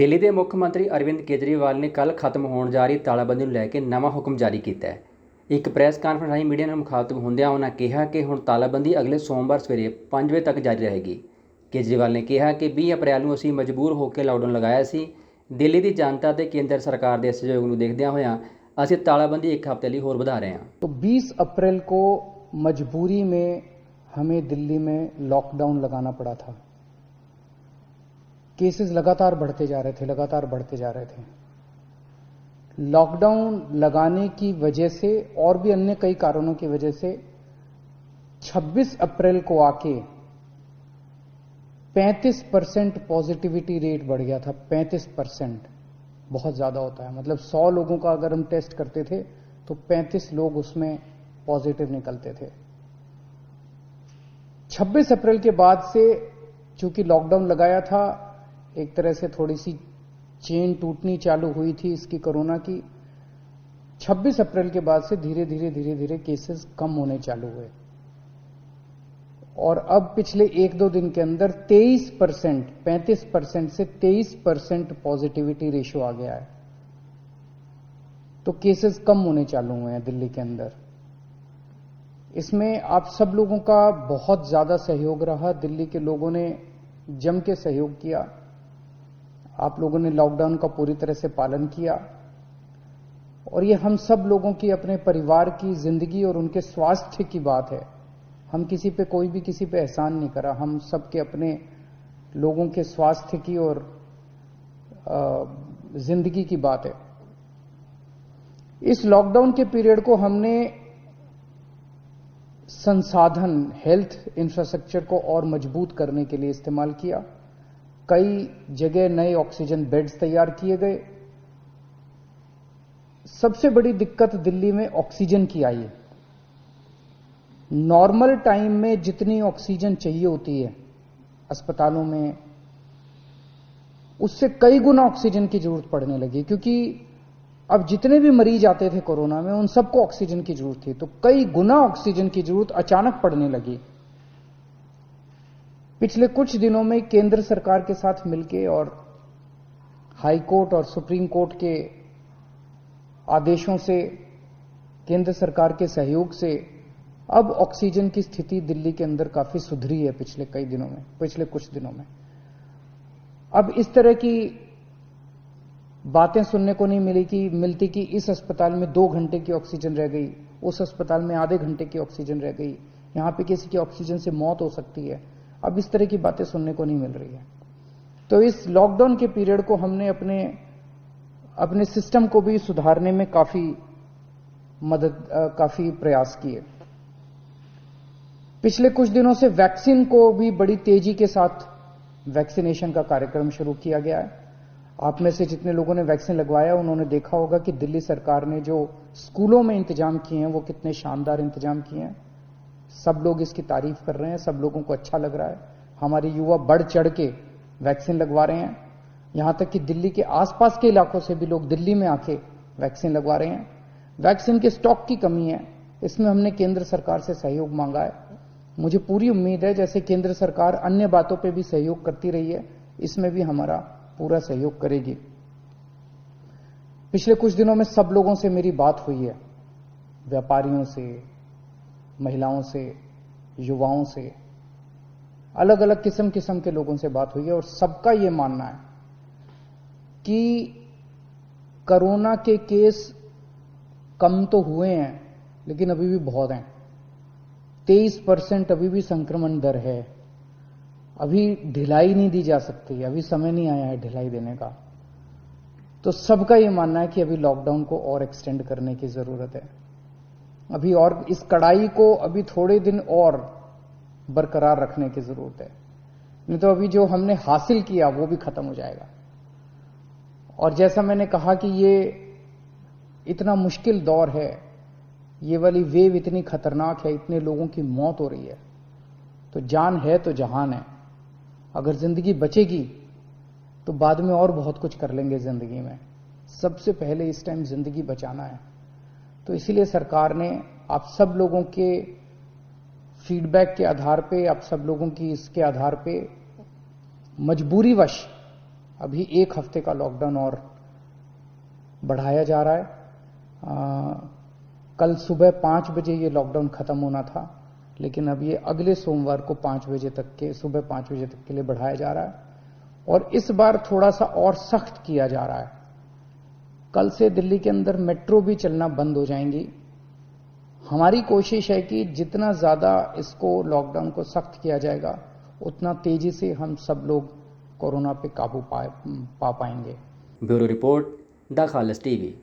दिल्ली के मुख्यमंत्री अरविंद केजरीवाल ने कल खत्म होने जा रही तालाबंदी को लैके नवा हुक्म जारी किया है। एक प्रैस कानफ्रेंस राही मीडिया ਨਾਲ मुखातब होंदियां उन्होंने कहा कि हुण तालाबंदी अगले सोमवार सवेरे 5 बजे तक जारी रहेगी। केजरीवाल ने कहा कि 20 अप्रैल को असीं मजबूर होकर लॉकडाउन लगाया सी। दिल्ली की जनता ते केंद्र सरकार के सहयोग को देखदਿਆਂ होया असीं तालाबंदी एक हफ्ते लिए होर वधा रहे हैं। तो 20 अप्रैल को मजबूरी में हमें दिल्ली में लॉकडाउन लगाना पड़ा था। केसेस लगातार बढ़ते जा रहे थे। लॉकडाउन लगाने की वजह से और भी अन्य कई कारणों की वजह से 26 अप्रैल को आके 35% पॉजिटिविटी रेट बढ़ गया था। 35% बहुत ज्यादा होता है। मतलब 100 लोगों का अगर हम टेस्ट करते थे तो 35 लोग उसमें पॉजिटिव निकलते थे। 26 अप्रैल के बाद से चूंकि लॉकडाउन लगाया था, एक तरह से थोड़ी सी चेन टूटनी चालू हुई थी इसकी कोरोना की। 26 अप्रैल के बाद से धीरे धीरे केसेस कम होने चालू हुए और अब पिछले 1-2 दिन के अंदर 23%, 35% से 23% पॉजिटिविटी रेशियो आ गया है। तो केसेस कम होने चालू हुए हैं दिल्ली के अंदर। इसमें आप सब लोगों का बहुत ज्यादा सहयोग रहा। दिल्ली के लोगों ने जम के सहयोग किया। आप लोगों ने लॉकडाउन का पूरी तरह से पालन किया और ये हम सब लोगों की, अपने परिवार की जिंदगी और उनके स्वास्थ्य की बात है। हम किसी पे, कोई भी किसी पे एहसान नहीं करा। हम सबके अपने लोगों के स्वास्थ्य की और जिंदगी की बात है। इस लॉकडाउन के पीरियड को हमने संसाधन, हेल्थ इंफ्रास्ट्रक्चर को और मजबूत करने के लिए इस्तेमाल किया। कई जगह नए ऑक्सीजन बेड्स तैयार किए गए। सबसे बड़ी दिक्कत दिल्ली में ऑक्सीजन की आई है। नॉर्मल टाइम में जितनी ऑक्सीजन चाहिए होती है अस्पतालों में, उससे कई गुना ऑक्सीजन की जरूरत पड़ने लगी, क्योंकि अब जितने भी मरीज आते थे कोरोना में उन सबको ऑक्सीजन की जरूरत थी। तो कई गुना ऑक्सीजन की जरूरत अचानक पड़ने लगी। पिछले कुछ दिनों में केंद्र सरकार के साथ मिलकर और हाई कोर्ट और सुप्रीम कोर्ट के आदेशों से, केंद्र सरकार के सहयोग से अब ऑक्सीजन की स्थिति दिल्ली के अंदर काफी सुधरी है पिछले कुछ दिनों में। अब इस तरह की बातें सुनने को नहीं मिलती कि इस अस्पताल में 2 घंटे की ऑक्सीजन रह गई, उस अस्पताल में आधे घंटे की ऑक्सीजन रह गई, यहां पे किसी की ऑक्सीजन से मौत हो सकती है। अब इस तरह की बातें सुनने को नहीं मिल रही है। तो इस लॉकडाउन के पीरियड को हमने अपने सिस्टम को भी सुधारने में काफी प्रयास किए। पिछले कुछ दिनों से वैक्सीन को भी बड़ी तेजी के साथ वैक्सीनेशन का कार्यक्रम शुरू किया गया है। आप में से जितने लोगों ने वैक्सीन लगवाया उन्होंने देखा होगा कि दिल्ली सरकार ने जो स्कूलों में इंतजाम किए हैं वो कितने शानदार इंतजाम किए हैं। सब लोग इसकी तारीफ कर रहे हैं, सब लोगों को अच्छा लग रहा है। हमारे युवा बढ़ चढ़ के वैक्सीन लगवा रहे हैं। यहां तक कि दिल्ली के आसपास के इलाकों से भी लोग दिल्ली में आके वैक्सीन लगवा रहे हैं। वैक्सीन के स्टॉक की कमी है, इसमें हमने केंद्र सरकार से सहयोग मांगा है। मुझे पूरी उम्मीद है जैसे केंद्र सरकार अन्य बातों पे भी सहयोग करती रही है, इसमें भी हमारा पूरा सहयोग करेगी। पिछले कुछ दिनों में सब लोगों से मेरी बात हुई है, व्यापारियों से, महिलाओं से, युवाओं से, अलग अलग किस्म के लोगों से बात हुई है और सबका यह मानना है कि कोरोना के केस कम तो हुए हैं लेकिन अभी भी बहुत हैं। 23% अभी भी संक्रमण दर है। अभी ढिलाई नहीं दी जा सकती, अभी समय नहीं आया है ढिलाई देने का। तो सबका यह मानना है कि अभी लॉकडाउन को और एक्सटेंड करने की जरूरत है। अभी और इस कड़ाई को अभी थोड़े दिन और बरकरार रखने की जरूरत है, नहीं तो अभी जो हमने हासिल किया वो भी खत्म हो जाएगा। और जैसा मैंने कहा कि ये इतना मुश्किल दौर है, ये वाली वेव इतनी खतरनाक है, इतने लोगों की मौत हो रही है, तो जान है तो जहान है। अगर जिंदगी बचेगी तो बाद में और बहुत कुछ कर लेंगे जिंदगी में। सबसे पहले इस टाइम जिंदगी बचाना है। तो इसीलिए सरकार ने आप सब लोगों के फीडबैक के आधार पे, आप सब लोगों की इसके आधार पे मजबूरीवश अभी 1 हफ्ते का लॉकडाउन और बढ़ाया जा रहा है। कल सुबह 5 बजे ये लॉकडाउन खत्म होना था, लेकिन अब ये अगले सोमवार को 5 बजे तक के सुबह 5 बजे तक के लिए बढ़ाया जा रहा है और इस बार थोड़ा सा और सख्त किया जा रहा है। कल से दिल्ली के अंदर मेट्रो भी चलना बंद हो जाएंगी। हमारी कोशिश है कि जितना ज्यादा इसको लॉकडाउन को सख्त किया जाएगा उतना तेजी से हम सब लोग कोरोना पे काबू पा पाएंगे। Bureau report, the Khalis TV.